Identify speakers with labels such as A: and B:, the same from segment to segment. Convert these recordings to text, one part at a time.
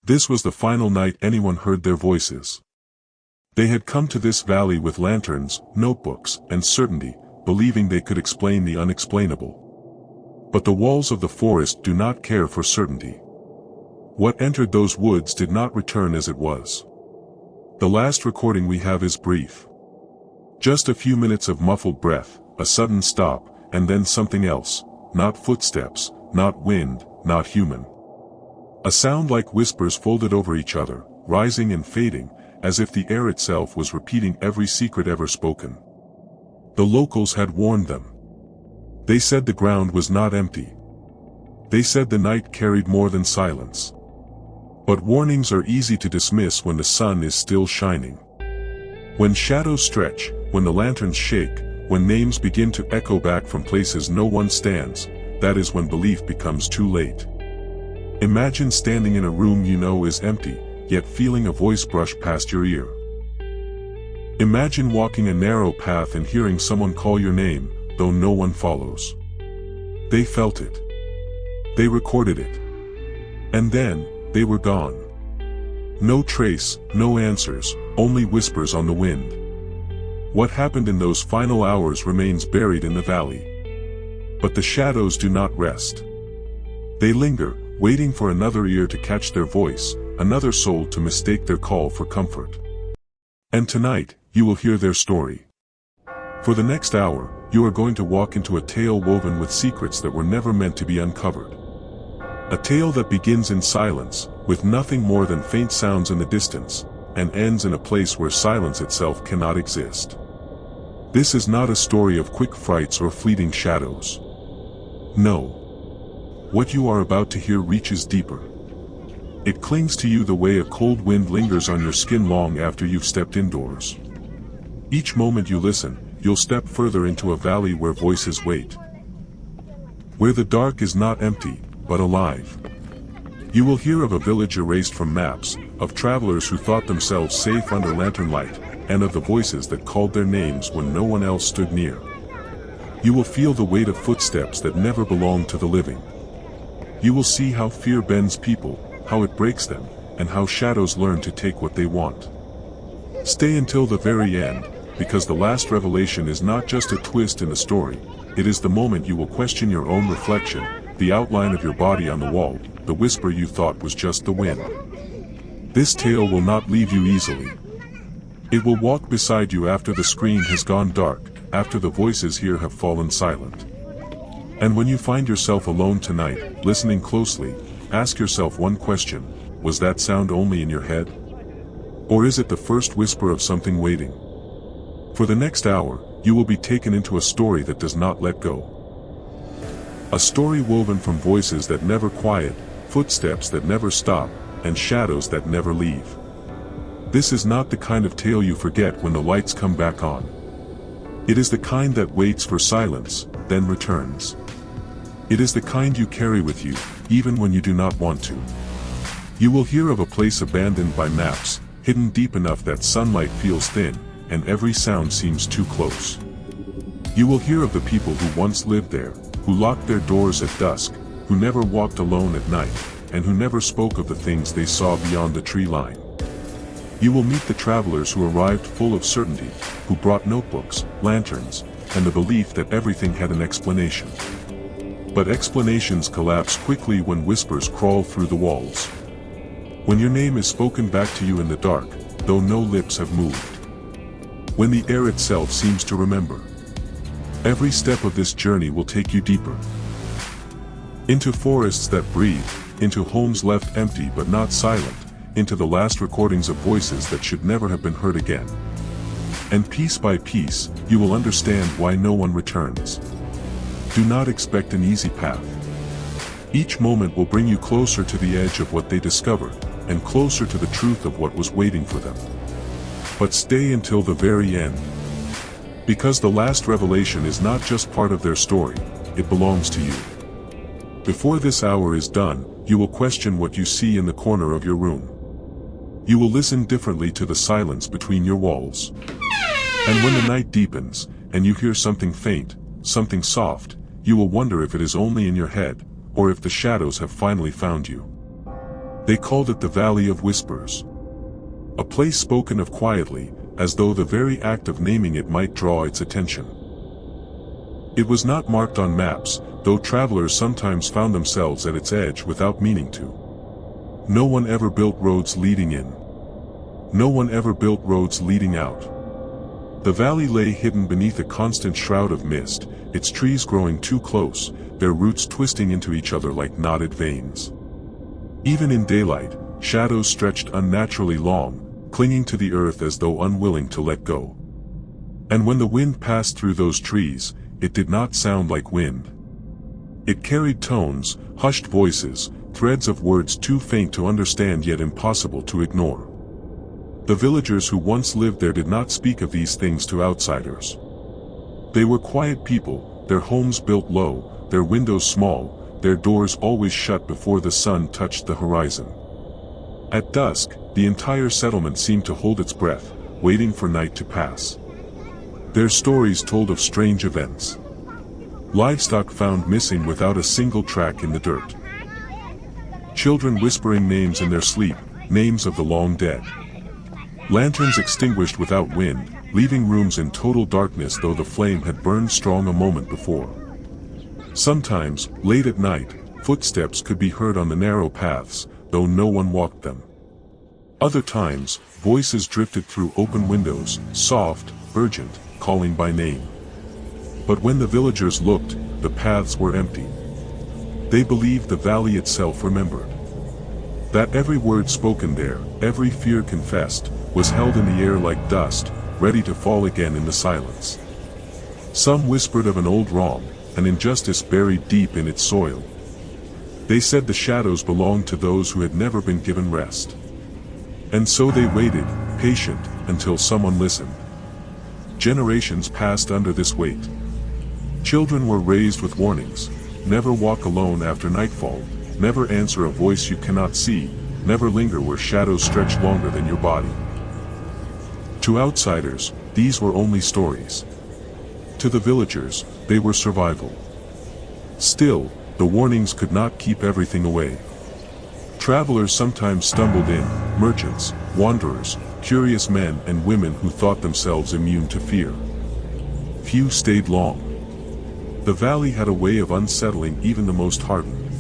A: This was the final night anyone heard their voices. They had come to this valley with lanterns, notebooks, and certainty, believing they could explain the unexplainable. But the walls of the forest do not care for certainty. What entered those woods did not return as it was. The last recording we have is brief. Just a few minutes of muffled breath, a sudden stop, and then something else, not footsteps, not wind, not human. A sound like whispers folded over each other, rising and fading, as if the air itself was repeating every secret ever spoken. The locals had warned them. They said the ground was not empty. They said the night carried more than silence. But warnings are easy to dismiss when the sun is still shining. When shadows stretch, when the lanterns shake, when names begin to echo back from places no one stands, that is when belief becomes too late. Imagine standing in a room you know is empty, yet feeling a voice brush past your ear. Imagine walking a narrow path and hearing someone call your name, though no one follows. They felt it. They recorded it. And then, they were gone. No trace, no answers, only whispers on the wind. What happened in those final hours remains buried in the valley. But the shadows do not rest. They linger, waiting for another ear to catch their voice, another soul to mistake their call for comfort. And tonight, you will hear their story. For the next hour, you are going to walk into a tale woven with secrets that were never meant to be uncovered. A tale that begins in silence, with nothing more than faint sounds in the distance, and ends in a place where silence itself cannot exist. This is not a story of quick frights or fleeting shadows. No. What you are about to hear reaches deeper. It clings to you the way a cold wind lingers on your skin long after you've stepped indoors. Each moment you listen, you'll step further into a valley where voices wait. Where the dark is not empty, but alive. You will hear of a village erased from maps, of travelers who thought themselves safe under lantern light, and of the voices that called their names when no one else stood near. You will feel the weight of footsteps that never belonged to the living. You will see how fear bends people, how it breaks them, and how shadows learn to take what they want. Stay until the very end, because the last revelation is not just a twist in the story, it is the moment you will question your own reflection, the outline of your body on the wall, the whisper you thought was just the wind. This tale will not leave you easily. It will walk beside you after the screen has gone dark, after the voices here have fallen silent. And when you find yourself alone tonight, listening closely, ask yourself one question: was that sound only in your head? Or is it the first whisper of something waiting? For the next hour, you will be taken into a story that does not let go. A story woven from voices that never quiet, footsteps that never stop, and shadows that never leave. This is not the kind of tale you forget when the lights come back on. It is the kind that waits for silence, then returns. It is the kind you carry with you, even when you do not want to. You will hear of a place abandoned by maps, hidden deep enough that sunlight feels thin, and every sound seems too close. You will hear of the people who once lived there, who locked their doors at dusk, who never walked alone at night, and who never spoke of the things they saw beyond the tree line. You will meet the travelers who arrived full of certainty, who brought notebooks, lanterns, and the belief that everything had an explanation. But explanations collapse quickly when whispers crawl through the walls. When your name is spoken back to you in the dark, though no lips have moved. When the air itself seems to remember. Every step of this journey will take you deeper. Into forests that breathe, into homes left empty but not silent, into the last recordings of voices that should never have been heard again. And piece by piece, you will understand why no one returns. Do not expect an easy path. Each moment will bring you closer to the edge of what they discovered, and closer to the truth of what was waiting for them. But stay until the very end. Because the last revelation is not just part of their story, it belongs to you. Before this hour is done, you will question what you see in the corner of your room. You will listen differently to the silence between your walls. And when the night deepens, and you hear something faint, something soft, you will wonder if it is only in your head, or if the shadows have finally found you. They called it the Valley of Whispers. A place spoken of quietly, as though the very act of naming it might draw its attention. It was not marked on maps, though travelers sometimes found themselves at its edge without meaning to. No one ever built roads leading in. No one ever built roads leading out. The valley lay hidden beneath a constant shroud of mist, its trees growing too close, their roots twisting into each other like knotted veins. Even in daylight, shadows stretched unnaturally long, clinging to the earth as though unwilling to let go. And when the wind passed through those trees, it did not sound like wind. It carried tones, hushed voices, threads of words too faint to understand yet impossible to ignore. The villagers who once lived there did not speak of these things to outsiders. They were quiet people, their homes built low, their windows small, their doors always shut before the sun touched the horizon. At dusk, the entire settlement seemed to hold its breath, waiting for night to pass. Their stories told of strange events. Livestock found missing without a single track in the dirt. Children whispering names in their sleep, names of the long dead. Lanterns extinguished without wind, leaving rooms in total darkness though the flame had burned strong a moment before. Sometimes, late at night, footsteps could be heard on the narrow paths, though no one walked them. Other times, voices drifted through open windows, soft, urgent, calling by name. But when the villagers looked, the paths were empty. They believed the valley itself remembered. That every word spoken there, every fear confessed, was held in the air like dust, ready to fall again in the silence. Some whispered of an old wrong, an injustice buried deep in its soil. They said the shadows belonged to those who had never been given rest. And so they waited, patient, until someone listened. Generations passed under this weight. Children were raised with warnings: never walk alone after nightfall, never answer a voice you cannot see, never linger where shadows stretch longer than your body. To outsiders, these were only stories. To the villagers, they were survival. Still, the warnings could not keep everything away. Travelers sometimes stumbled in, merchants, wanderers, curious men and women who thought themselves immune to fear. Few stayed long. The valley had a way of unsettling even the most hardened.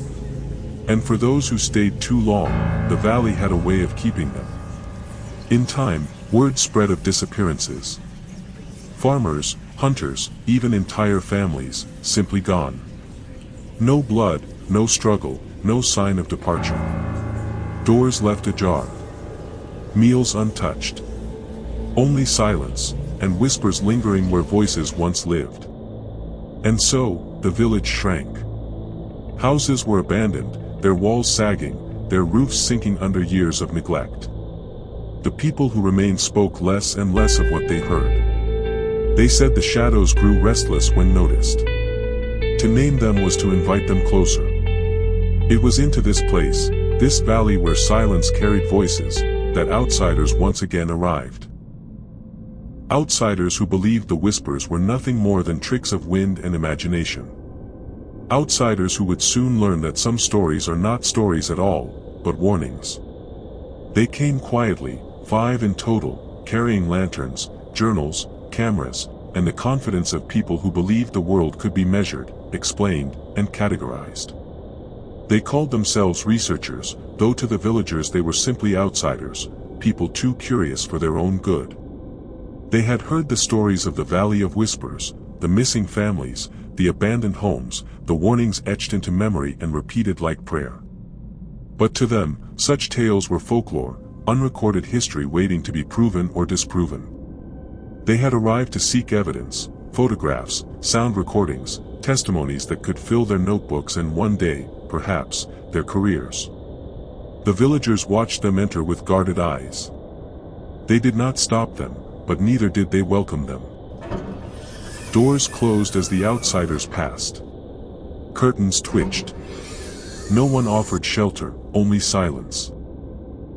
A: And for those who stayed too long, the valley had a way of keeping them. In time, word spread of disappearances. Farmers, hunters, even entire families, simply gone. No blood, no struggle, no sign of departure. Doors left ajar. Meals untouched. Only silence, and whispers lingering where voices once lived. And so, the village shrank. Houses were abandoned, their walls sagging, their roofs sinking under years of neglect. The people who remained spoke less and less of what they heard. They said the shadows grew restless when noticed. To name them was to invite them closer. It was into this place, this valley where silence carried voices, that outsiders once again arrived. Outsiders who believed the whispers were nothing more than tricks of wind and imagination. Outsiders who would soon learn that some stories are not stories at all, but warnings. They came quietly, 5 in total, carrying lanterns, journals, cameras, and the confidence of people who believed the world could be measured, explained, and categorized. They called themselves researchers, though to the villagers they were simply outsiders, people too curious for their own good. They had heard the stories of the Valley of Whispers, the missing families, the abandoned homes, the warnings etched into memory and repeated like prayer. But to them, such tales were folklore, unrecorded history waiting to be proven or disproven. They had arrived to seek evidence, photographs, sound recordings, testimonies that could fill their notebooks and one day, perhaps, their careers. The villagers watched them enter with guarded eyes. They did not stop them, but neither did they welcome them. Doors closed as the outsiders passed. Curtains twitched. No one offered shelter, only silence.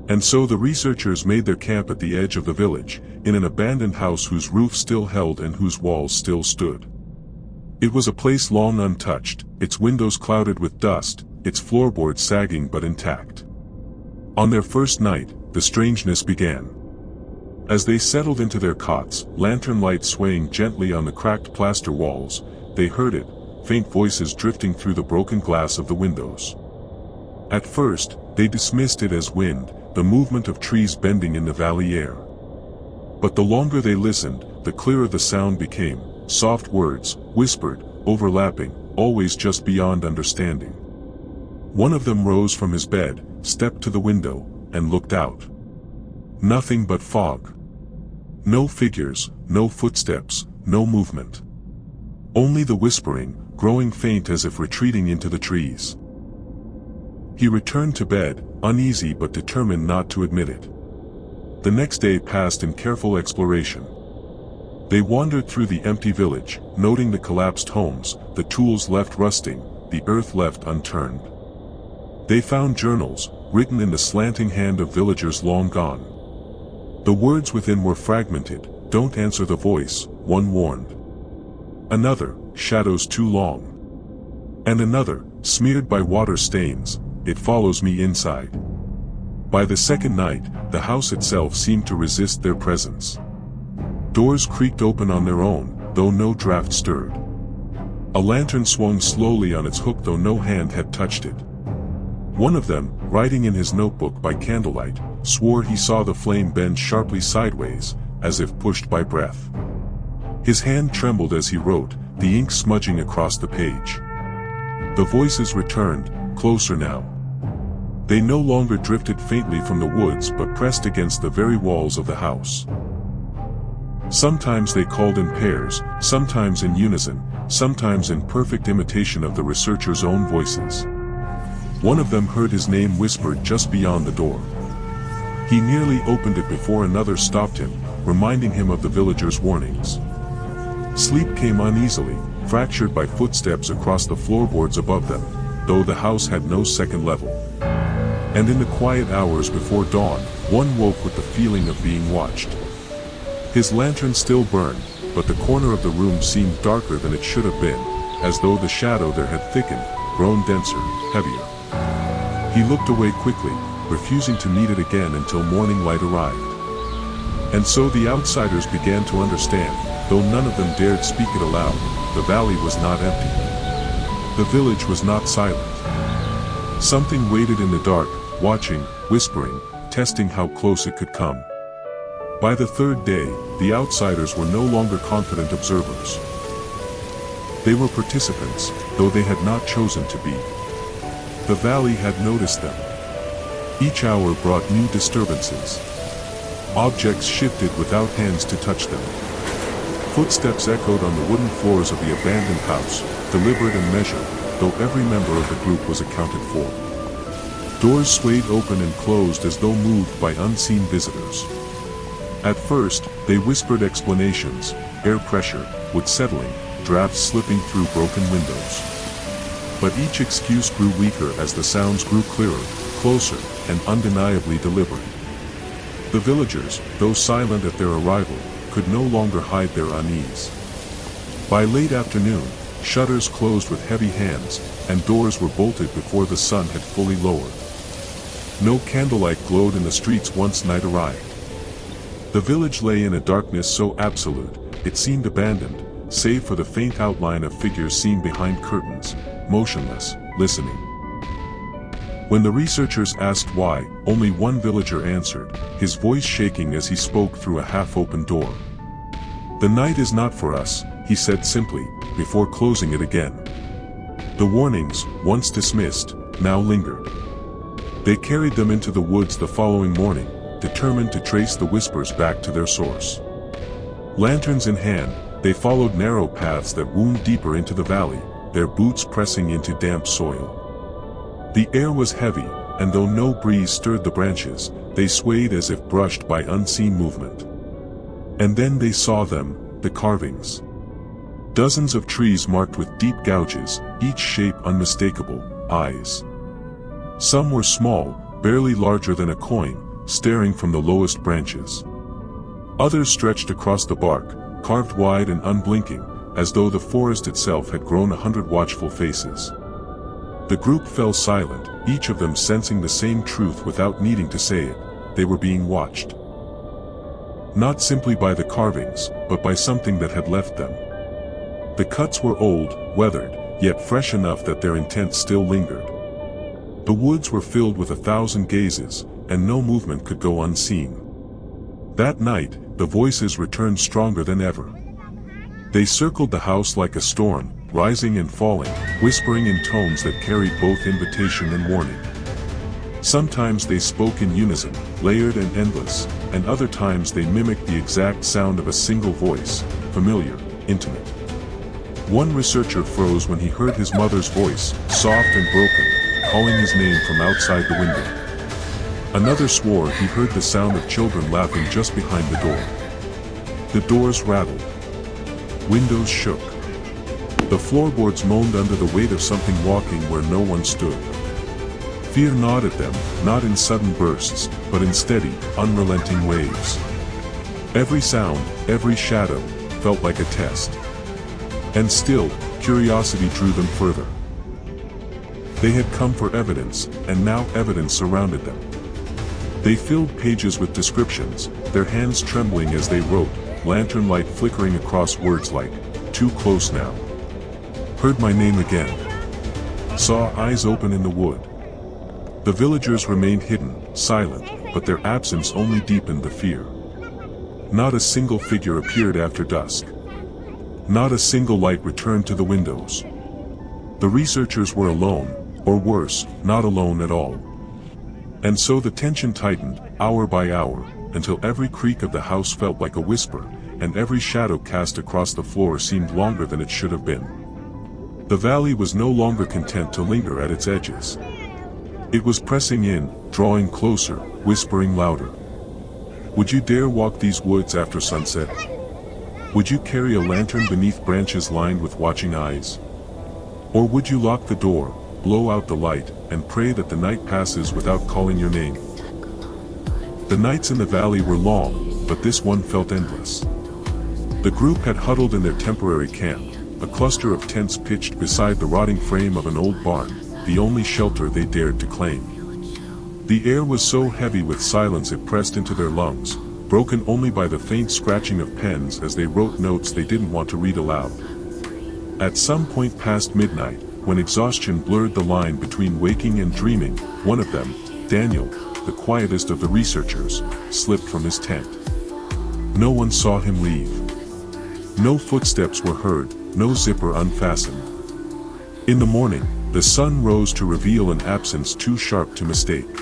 A: And so the researchers made their camp at the edge of the village, in an abandoned house whose roof still held and whose walls still stood. It was a place long untouched, its windows clouded with dust, its floorboards sagging but intact. On their first night, the strangeness began. As they settled into their cots, lantern light swaying gently on the cracked plaster walls, they heard it, faint voices drifting through the broken glass of the windows. At first, they dismissed it as wind, the movement of trees bending in the valley air. But the longer they listened, the clearer the sound became, soft words, whispered, overlapping, always just beyond understanding. One of them rose from his bed, stepped to the window, and looked out. Nothing but fog. No figures, no footsteps, no movement. Only the whispering, growing faint as if retreating into the trees. He returned to bed, uneasy but determined not to admit it. The next day passed in careful exploration. They wandered through the empty village, noting the collapsed homes, the tools left rusting, the earth left unturned. They found journals, written in the slanting hand of villagers long gone. The words within were fragmented. "Don't answer the voice," one warned. Another, "Shadows too long." And another, smeared by water stains, "It follows me inside." By the second night, the house itself seemed to resist their presence. Doors creaked open on their own, though no draft stirred. A lantern swung slowly on its hook though no hand had touched it. One of them, writing in his notebook by candlelight, swore he saw the flame bend sharply sideways, as if pushed by breath. His hand trembled as he wrote, the ink smudging across the page. The voices returned, closer now. They no longer drifted faintly from the woods but pressed against the very walls of the house. Sometimes they called in pairs, sometimes in unison, sometimes in perfect imitation of the researchers' own voices. One of them heard his name whispered just beyond the door. He nearly opened it before another stopped him, reminding him of the villagers' warnings. Sleep came uneasily, fractured by footsteps across the floorboards above them, though the house had no second level. And in the quiet hours before dawn, one woke with the feeling of being watched. His lantern still burned, but the corner of the room seemed darker than it should have been, as though the shadow there had thickened, grown denser, heavier. He looked away quickly, refusing to meet it again until morning light arrived. And so the outsiders began to understand, though none of them dared speak it aloud, the valley was not empty. The village was not silent. Something waited in the dark, watching, whispering, testing how close it could come. By the third day, the outsiders were no longer confident observers. They were participants, though they had not chosen to be. The valley had noticed them. Each hour brought new disturbances. Objects shifted without hands to touch them. Footsteps echoed on the wooden floors of the abandoned house, deliberate and measured, though every member of the group was accounted for. Doors swayed open and closed as though moved by unseen visitors. At first, they whispered explanations, air pressure, wood settling, drafts slipping through broken windows. But each excuse grew weaker as the sounds grew clearer, closer, and undeniably deliberate. The villagers, though silent at their arrival, could no longer hide their unease. By late afternoon, shutters closed with heavy hands, and doors were bolted before the sun had fully lowered. No candlelight glowed in the streets once night arrived. The village lay in a darkness so absolute, it seemed abandoned, save for the faint outline of figures seen behind curtains, motionless, listening. When the researchers asked why, only one villager answered, his voice shaking as he spoke through a half-open door. "The night is not for us," he said simply, before closing it again. The warnings, once dismissed, now lingered. They carried them into the woods the following morning, determined to trace the whispers back to their source. Lanterns in hand, they followed narrow paths that wound deeper into the valley, their boots pressing into damp soil. The air was heavy, and though no breeze stirred the branches, they swayed as if brushed by unseen movement. And then they saw them, the carvings. Dozens of trees marked with deep gouges, each shape unmistakable, eyes. Some were small, barely larger than a coin, staring from the lowest branches. Others stretched across the bark, carved wide and unblinking, as though the forest itself had grown 100 watchful faces. The group fell silent, each of them sensing the same truth without needing to say it. They were being watched. Not simply by the carvings, but by something that had left them. The cuts were old, weathered, yet fresh enough that their intent still lingered. The woods were filled with 1,000 gazes, and no movement could go unseen. That night, the voices returned stronger than ever. They circled the house like a storm, rising and falling, whispering in tones that carried both invitation and warning. Sometimes they spoke in unison, layered and endless, and other times they mimicked the exact sound of a single voice, familiar, intimate. One researcher froze when he heard his mother's voice, soft and broken, calling his name from outside the window. Another swore he heard the sound of children laughing just behind the door. The doors rattled. Windows shook. The floorboards moaned under the weight of something walking where no one stood. Fear gnawed at them, not in sudden bursts, but in steady, unrelenting waves. Every sound, every shadow, felt like a test. And still, curiosity drew them further. They had come for evidence, and now evidence surrounded them. They filled pages with descriptions, their hands trembling as they wrote, lantern light flickering across words like, "Too close now." "Heard my name again." Saw eyes open in the wood. The villagers remained hidden, silent, but their absence only deepened the fear. Not a single figure appeared after dusk. Not a single light returned to the windows. The researchers were alone, or worse, not alone at all. And so the tension tightened, hour by hour, until every creak of the house felt like a whisper, and every shadow cast across the floor seemed longer than it should have been. The valley was no longer content to linger at its edges. It was pressing in, drawing closer, whispering louder. Would you dare walk these woods after sunset? Would you carry a lantern beneath branches lined with watching eyes? Or would you lock the door, blow out the light, and pray that the night passes without calling your name? The nights in the valley were long, but this one felt endless. The group had huddled in their temporary camp, a cluster of tents pitched beside the rotting frame of an old barn, the only shelter they dared to claim. The air was so heavy with silence it pressed into their lungs, broken only by the faint scratching of pens as they wrote notes they didn't want to read aloud. At some point past midnight, when exhaustion blurred the line between waking and dreaming, one of them, Daniel, the quietest of the researchers, slipped from his tent. No one saw him leave. No footsteps were heard, no zipper unfastened. In the morning, the sun rose to reveal an absence too sharp to mistake.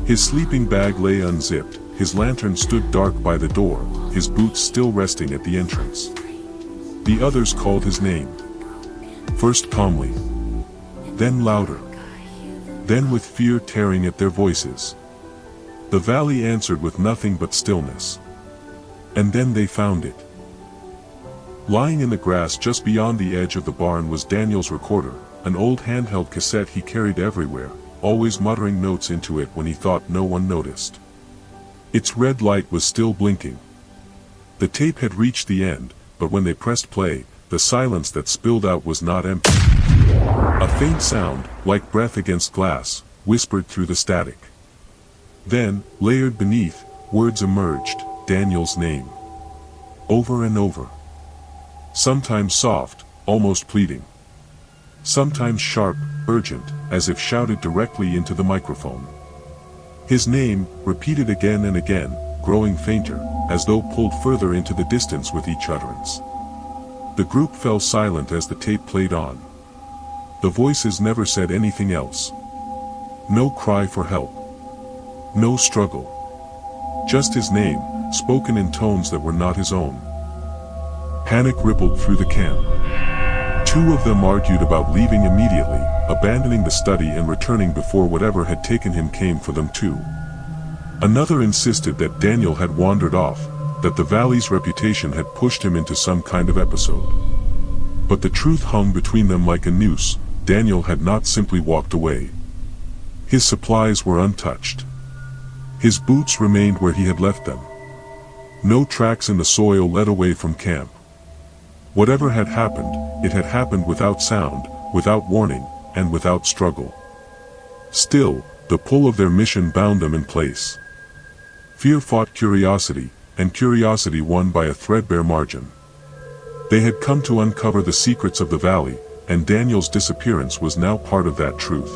A: His sleeping bag lay unzipped, his lantern stood dark by the door, his boots still resting at the entrance. The others called his name. First calmly. Then louder. Then with fear tearing at their voices. The valley answered with nothing but stillness. And then they found it. Lying in the grass just beyond the edge of the barn was Daniel's recorder, an old handheld cassette he carried everywhere, always muttering notes into it when he thought no one noticed. Its red light was still blinking. The tape had reached the end, but when they pressed play, the silence that spilled out was not empty. A faint sound, like breath against glass, whispered through the static. Then, layered beneath, words emerged, Daniel's name. Over and over. Sometimes soft, almost pleading. Sometimes sharp, urgent, as if shouted directly into the microphone. His name, repeated again and again, growing fainter, as though pulled further into the distance with each utterance. The group fell silent as the tape played on. The voices never said anything else. No cry for help. No struggle. Just his name, spoken in tones that were not his own. Panic rippled through the camp. Two of them argued about leaving immediately, abandoning the study and returning before whatever had taken him came for them too. Another insisted that Daniel had wandered off, that the valley's reputation had pushed him into some kind of episode. But the truth hung between them like a noose. Daniel had not simply walked away. His supplies were untouched. His boots remained where he had left them. No tracks in the soil led away from camp. Whatever had happened, it had happened without sound, without warning, and without struggle. Still, the pull of their mission bound them in place. Fear fought curiosity, and curiosity won by a threadbare margin. They had come to uncover the secrets of the valley, and Daniel's disappearance was now part of that truth.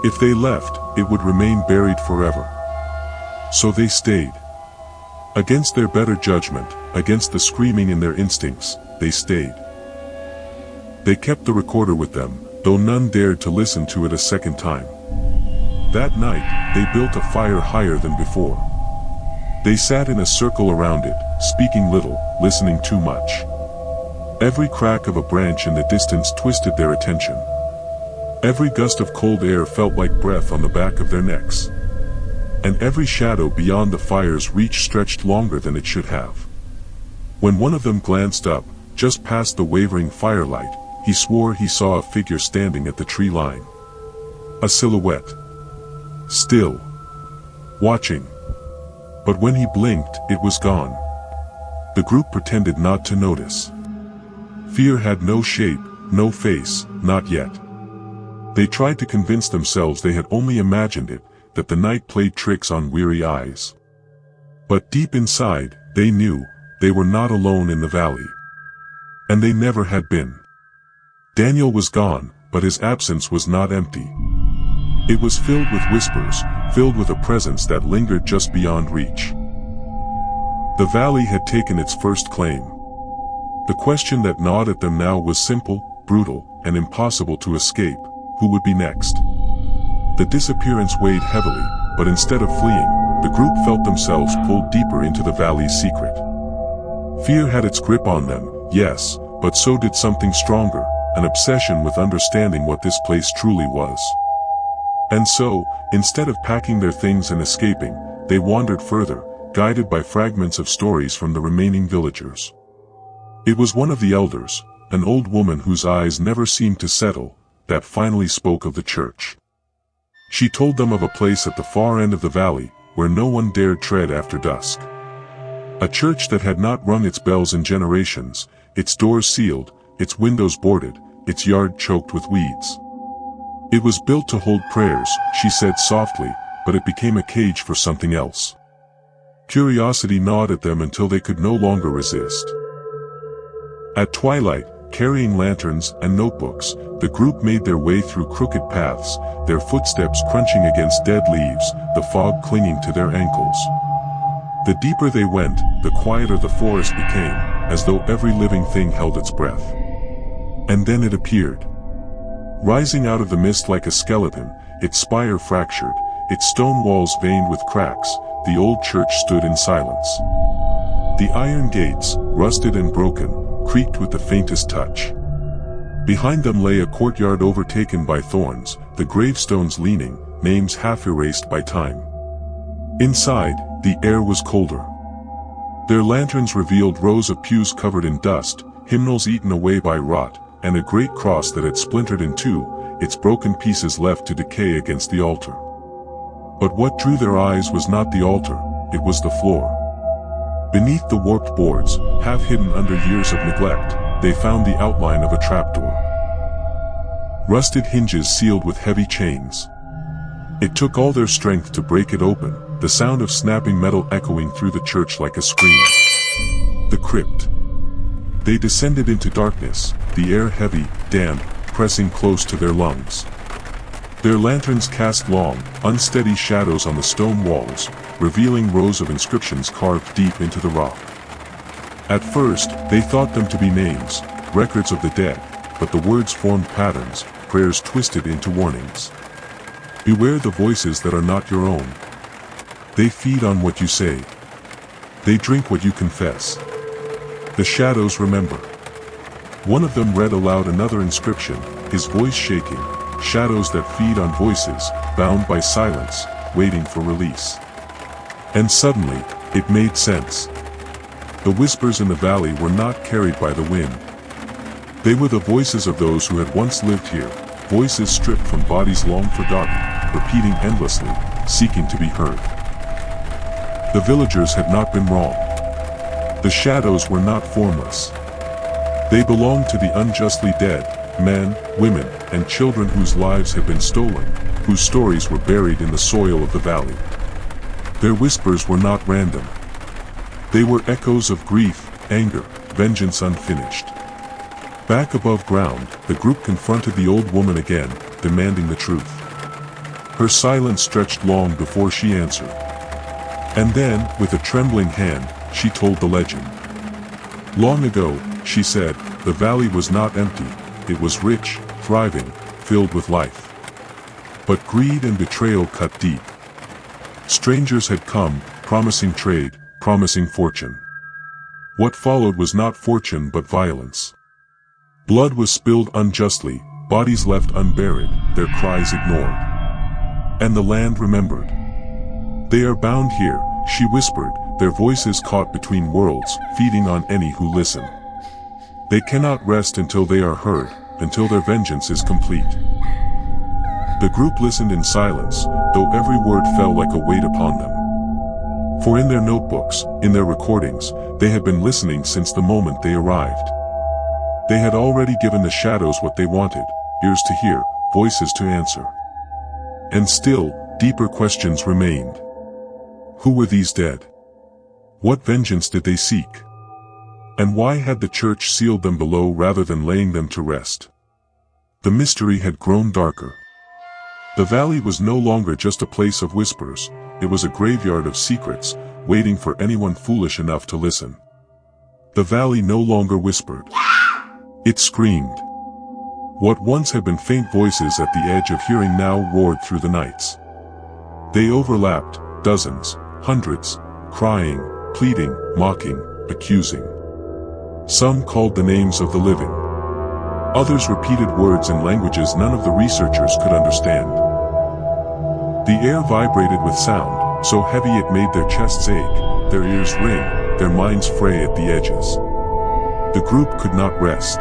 A: If they left, it would remain buried forever. So they stayed. Against their better judgment, against the screaming in their instincts, they stayed. They kept the recorder with them, though none dared to listen to it a second time. That night, they built a fire higher than before. They sat in a circle around it, speaking little, listening too much. Every crack of a branch in the distance twisted their attention. Every gust of cold air felt like breath on the back of their necks. And every shadow beyond the fire's reach stretched longer than it should have. When one of them glanced up, just past the wavering firelight, he swore he saw a figure standing at the tree line. A silhouette. Still. Watching. But when he blinked, it was gone. The group pretended not to notice. Fear had no shape, no face, not yet. They tried to convince themselves they had only imagined it, that the night played tricks on weary eyes. But deep inside, they knew, they were not alone in the valley. And they never had been. Daniel was gone, but his absence was not empty. It was filled with whispers, filled with a presence that lingered just beyond reach. The valley had taken its first claim. The question that gnawed at them now was simple, brutal, and impossible to escape: who would be next? The disappearance weighed heavily, but instead of fleeing, the group felt themselves pulled deeper into the valley's secret. Fear had its grip on them, yes, but so did something stronger, an obsession with understanding what this place truly was. And so, instead of packing their things and escaping, they wandered further, guided by fragments of stories from the remaining villagers. It was one of the elders, an old woman whose eyes never seemed to settle, that finally spoke of the church. She told them of a place at the far end of the valley, where no one dared tread after dusk. A church that had not rung its bells in generations, its doors sealed, its windows boarded, its yard choked with weeds. It was built to hold prayers, she said softly, but it became a cage for something else. Curiosity gnawed at them until they could no longer resist. At twilight, carrying lanterns and notebooks, the group made their way through crooked paths, their footsteps crunching against dead leaves, the fog clinging to their ankles. The deeper they went, the quieter the forest became, as though every living thing held its breath. And then it appeared. Rising out of the mist like a skeleton, its spire fractured, its stone walls veined with cracks, the old church stood in silence. The iron gates, rusted and broken, creaked with the faintest touch. Behind them lay a courtyard overtaken by thorns, the gravestones leaning, names half erased by time. Inside, the air was colder. Their lanterns revealed rows of pews covered in dust, hymnals eaten away by rot, and a great cross that had splintered in two, its broken pieces left to decay against the altar. But what drew their eyes was not the altar, it was the floor. Beneath the warped boards, half hidden under years of neglect, they found the outline of a trapdoor. Rusted hinges sealed with heavy chains. It took all their strength to break it open, the sound of snapping metal echoing through the church like a scream. The crypt. They descended into darkness, the air heavy, damp, pressing close to their lungs. Their lanterns cast long, unsteady shadows on the stone walls, revealing rows of inscriptions carved deep into the rock. At first, they thought them to be names, records of the dead, but the words formed patterns, prayers twisted into warnings. Beware the voices that are not your own. They feed on what you say. They drink what you confess. The shadows remember. One of them read aloud another inscription, his voice shaking, shadows that feed on voices, bound by silence, waiting for release. And suddenly, it made sense. The whispers in the valley were not carried by the wind. They were the voices of those who had once lived here, voices stripped from bodies long forgotten, repeating endlessly, seeking to be heard. The villagers had not been wrong. The shadows were not formless. They belonged to the unjustly dead, men, women, and children whose lives had been stolen, whose stories were buried in the soil of the valley. Their whispers were not random. They were echoes of grief, anger, vengeance unfinished. Back above ground, the group confronted the old woman again, demanding the truth. Her silence stretched long before she answered. And then, with a trembling hand, she told the legend. Long ago, she said, the valley was not empty, it was rich, thriving, filled with life. But greed and betrayal cut deep. Strangers had come, promising trade, promising fortune. What followed was not fortune but violence. Blood was spilled unjustly, bodies left unburied, their cries ignored. And the land remembered. They are bound here, she whispered, their voices caught between worlds, feeding on any who listen. They cannot rest until they are heard, until their vengeance is complete. The group listened in silence, though every word fell like a weight upon them. For in their notebooks, in their recordings, they had been listening since the moment they arrived. They had already given the shadows what they wanted, ears to hear, voices to answer. And still, deeper questions remained. Who were these dead? What vengeance did they seek? And why had the church sealed them below rather than laying them to rest? The mystery had grown darker. The valley was no longer just a place of whispers, it was a graveyard of secrets, waiting for anyone foolish enough to listen. The valley no longer whispered. It screamed. What once had been faint voices at the edge of hearing now roared through the nights. They overlapped, dozens, hundreds, crying, pleading, mocking, accusing. Some called the names of the living. Others repeated words in languages none of the researchers could understand. The air vibrated with sound, so heavy it made their chests ache, their ears ring, their minds fray at the edges. The group could not rest.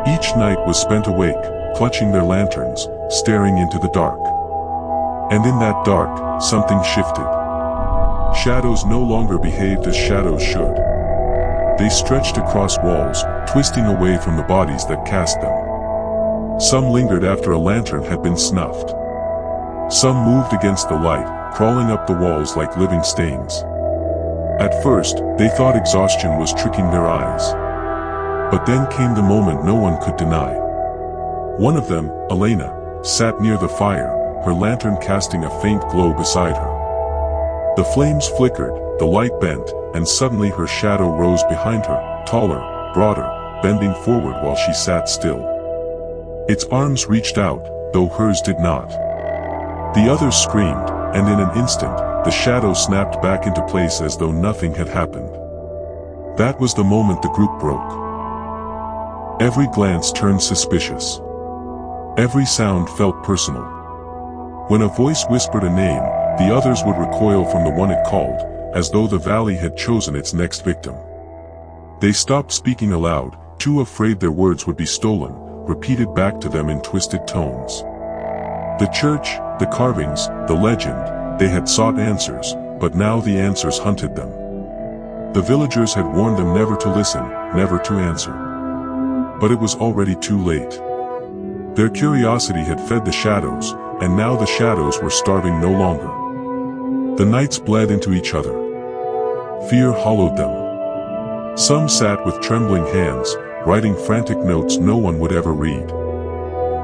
A: Each night was spent awake, clutching their lanterns, staring into the dark. And in that dark, something shifted. Shadows no longer behaved as shadows should. They stretched across walls, twisting away from the bodies that cast them. Some lingered after a lantern had been snuffed. Some moved against the light, crawling up the walls like living stains. At first, they thought exhaustion was tricking their eyes. But then came the moment no one could deny. One of them, Elena, sat near the fire, her lantern casting a faint glow beside her. The flames flickered, the light bent, and suddenly her shadow rose behind her, taller, broader, bending forward while she sat still. Its arms reached out, though hers did not. The others screamed, and in an instant, the shadow snapped back into place as though nothing had happened. That was the moment the group broke. Every glance turned suspicious. Every sound felt personal. When a voice whispered a name, the others would recoil from the one it called, as though the valley had chosen its next victim. They stopped speaking aloud, too afraid their words would be stolen, repeated back to them in twisted tones. The church, the carvings, the legend, they had sought answers, but now the answers hunted them. The villagers had warned them never to listen, never to answer. But it was already too late. Their curiosity had fed the shadows, and now the shadows were starving no longer. The nights bled into each other. Fear hollowed them. Some sat with trembling hands, writing frantic notes no one would ever read.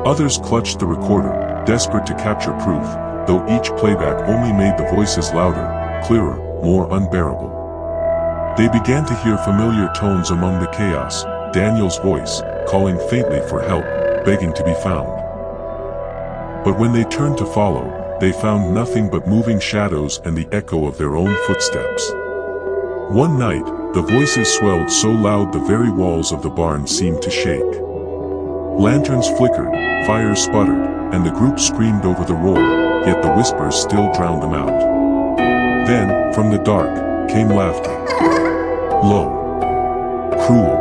A: Others clutched the recorder, desperate to capture proof, though each playback only made the voices louder, clearer, more unbearable. They began to hear familiar tones among the chaos, Daniel's voice, calling faintly for help, begging to be found. But when they turned to follow, they found nothing but moving shadows and the echo of their own footsteps. One night, the voices swelled so loud the very walls of the barn seemed to shake. Lanterns flickered, fires sputtered, and the group screamed over the roar, yet the whispers still drowned them out. Then, from the dark, came laughter. Low. Cruel.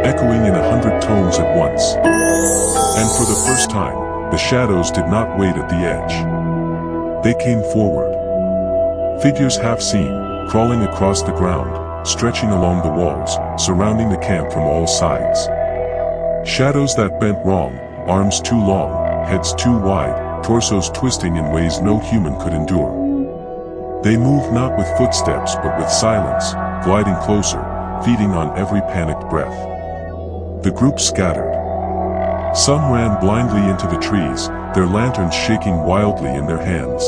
A: Echoing in 100 tones at once. And for the first time, the shadows did not wait at the edge. They came forward. Figures half seen, crawling across the ground, stretching along the walls, surrounding the camp from all sides. Shadows that bent wrong, arms too long, heads too wide, torsos twisting in ways no human could endure. They moved not with footsteps but with silence, gliding closer, feeding on every panicked breath. The group scattered. Some ran blindly into the trees, their lanterns shaking wildly in their hands.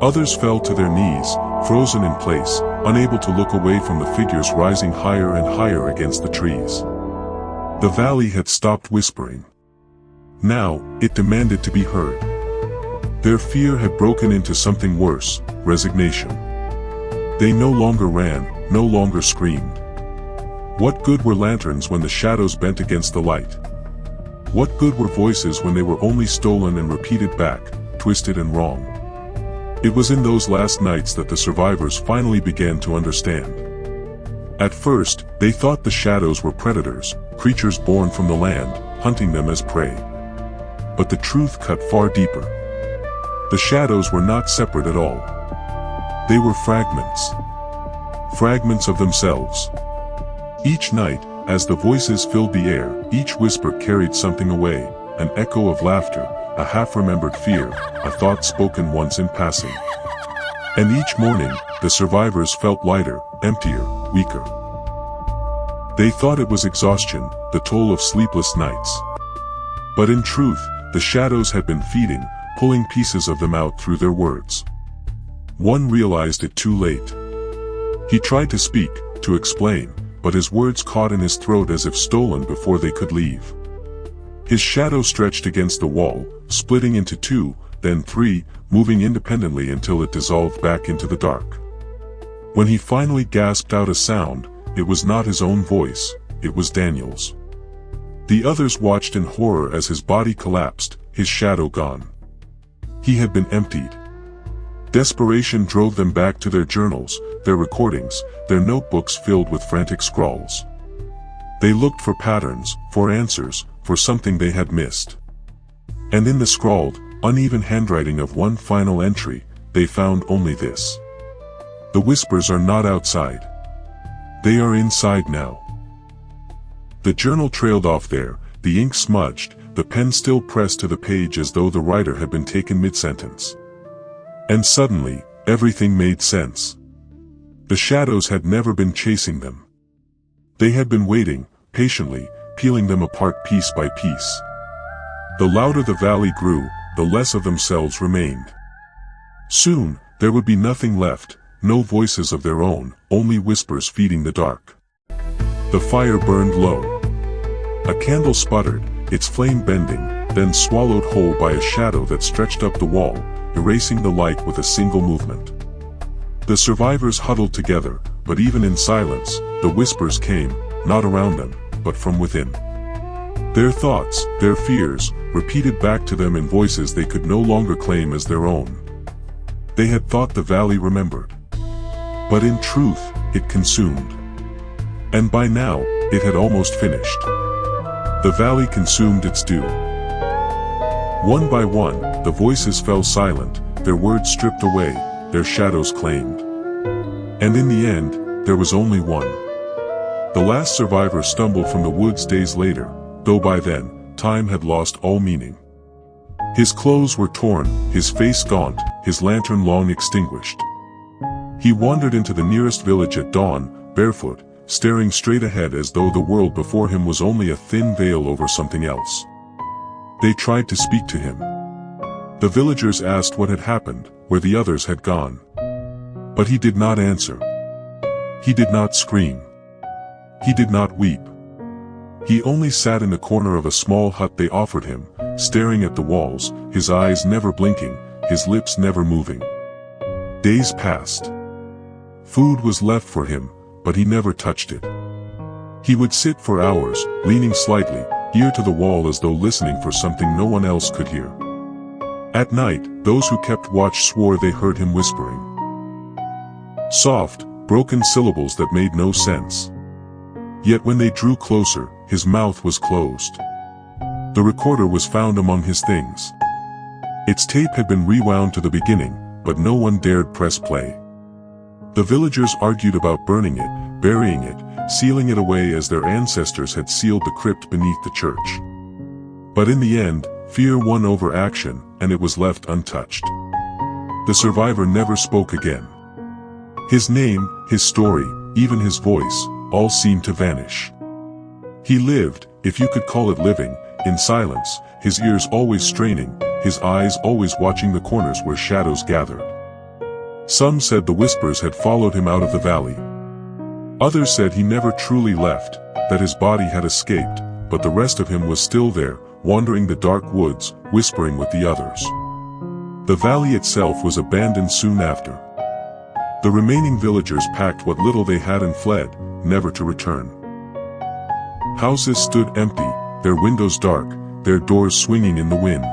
A: Others fell to their knees, frozen in place, unable to look away from the figures rising higher and higher against the trees. The valley had stopped whispering. Now, it demanded to be heard. Their fear had broken into something worse, resignation. They no longer ran, no longer screamed. What good were lanterns when the shadows bent against the light? What good were voices when they were only stolen and repeated back, twisted and wrong? It was in those last nights that the survivors finally began to understand. At first, they thought the shadows were predators, creatures born from the land, hunting them as prey. But the truth cut far deeper. The shadows were not separate at all. They were fragments. Fragments of themselves. Each night, as the voices filled the air, each whisper carried something away, an echo of laughter, a half-remembered fear, a thought spoken once in passing. And each morning, the survivors felt lighter, emptier, weaker. They thought it was exhaustion, the toll of sleepless nights. But in truth, the shadows had been feeding, pulling pieces of them out through their words. One realized it too late. He tried to speak, to explain, but his words caught in his throat as if stolen before they could leave. His shadow stretched against the wall, splitting into two, then three, moving independently until it dissolved back into the dark. When he finally gasped out a sound, it was not his own voice, it was Daniel's. The others watched in horror as his body collapsed, his shadow gone. He had been emptied. Desperation drove them back to their journals, their recordings, their notebooks filled with frantic scrawls. They looked for patterns, for answers, for something they had missed. And in the scrawled, uneven handwriting of one final entry, they found only this. The whispers are not outside. They are inside now. The journal trailed off there, the ink smudged, the pen still pressed to the page as though the writer had been taken mid-sentence. And suddenly, everything made sense. The shadows had never been chasing them. They had been waiting, patiently, peeling them apart piece by piece. The louder the valley grew, the less of themselves remained. Soon, there would be nothing left, no voices of their own, only whispers feeding the dark. The fire burned low. A candle sputtered, its flame bending, then swallowed whole by a shadow that stretched up the wall, erasing the light with a single movement. The survivors huddled together, but even in silence, the whispers came, not around them, but from within. Their thoughts, their fears, repeated back to them in voices they could no longer claim as their own. They had thought the valley remembered. But in truth, it consumed. And by now, it had almost finished. The valley consumed its due. One by one, the voices fell silent, their words stripped away, their shadows claimed. And in the end, there was only one. The last survivor stumbled from the woods days later, though by then, time had lost all meaning. His clothes were torn, his face gaunt, his lantern long extinguished. He wandered into the nearest village at dawn, barefoot, staring straight ahead as though the world before him was only a thin veil over something else. They tried to speak to him. The villagers asked what had happened, where the others had gone. But he did not answer. He did not scream. He did not weep. He only sat in the corner of a small hut they offered him, staring at the walls, his eyes never blinking, his lips never moving. Days passed. Food was left for him, but he never touched it. He would sit for hours, leaning slightly, ear to the wall as though listening for something no one else could hear. At night, those who kept watch swore they heard him whispering. Soft, broken syllables that made no sense. Yet when they drew closer, his mouth was closed. The recorder was found among his things. Its tape had been rewound to the beginning, but no one dared press play. The villagers argued about burning it, burying it, sealing it away as their ancestors had sealed the crypt beneath the church. But in the end, fear won over action, and it was left untouched. The survivor never spoke again. His name, his story, even his voice, all seemed to vanish. He lived, if you could call it living, in silence, his ears always straining, his eyes always watching the corners where shadows gathered. Some said the whispers had followed him out of the valley. Others said he never truly left, that his body had escaped, but the rest of him was still there, wandering the dark woods, whispering with the others. The valley itself was abandoned soon after. The remaining villagers packed what little they had and fled, never to return. Houses stood empty, their windows dark, their doors swinging in the wind.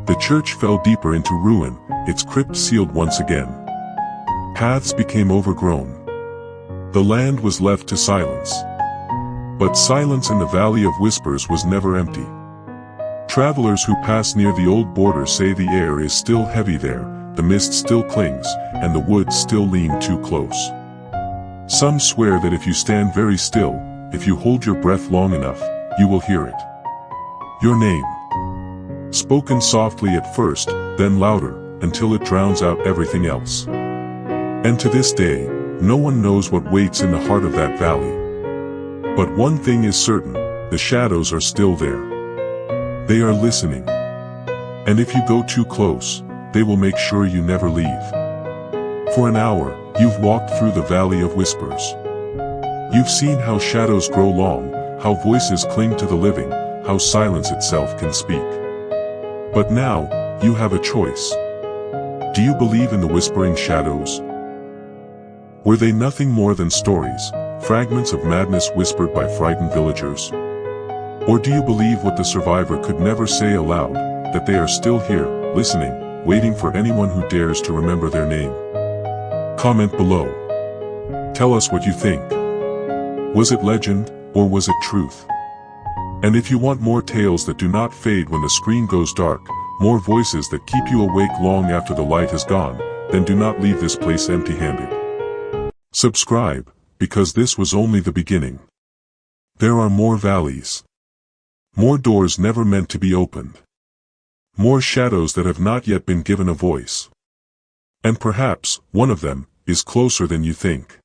A: The church fell deeper into ruin, its crypt sealed once again. Paths became overgrown. The land was left to silence. But silence in the Valley of Whispers was never empty. Travelers who pass near the old border say the air is still heavy there, the mist still clings, and the woods still lean too close. Some swear that if you stand very still, if you hold your breath long enough, you will hear it. Your name. Spoken softly at first, then louder, until it drowns out everything else. And to this day, no one knows what waits in the heart of that valley. But one thing is certain, the shadows are still there. They are listening. And if you go too close, they will make sure you never leave. For an hour, you've walked through the Valley of Whispers. You've seen how shadows grow long, how voices cling to the living, how silence itself can speak. But now, you have a choice. Do you believe in the whispering shadows? Were they nothing more than stories, fragments of madness whispered by frightened villagers? Or do you believe what the survivor could never say aloud, that they are still here, listening, waiting for anyone who dares to remember their name? Comment below. Tell us what you think. Was it legend, or was it truth? And if you want more tales that do not fade when the screen goes dark, more voices that keep you awake long after the light has gone, then do not leave this place empty-handed. Subscribe, because this was only the beginning. There are more valleys. More doors never meant to be opened. More shadows that have not yet been given a voice. And perhaps, one of them, is closer than you think.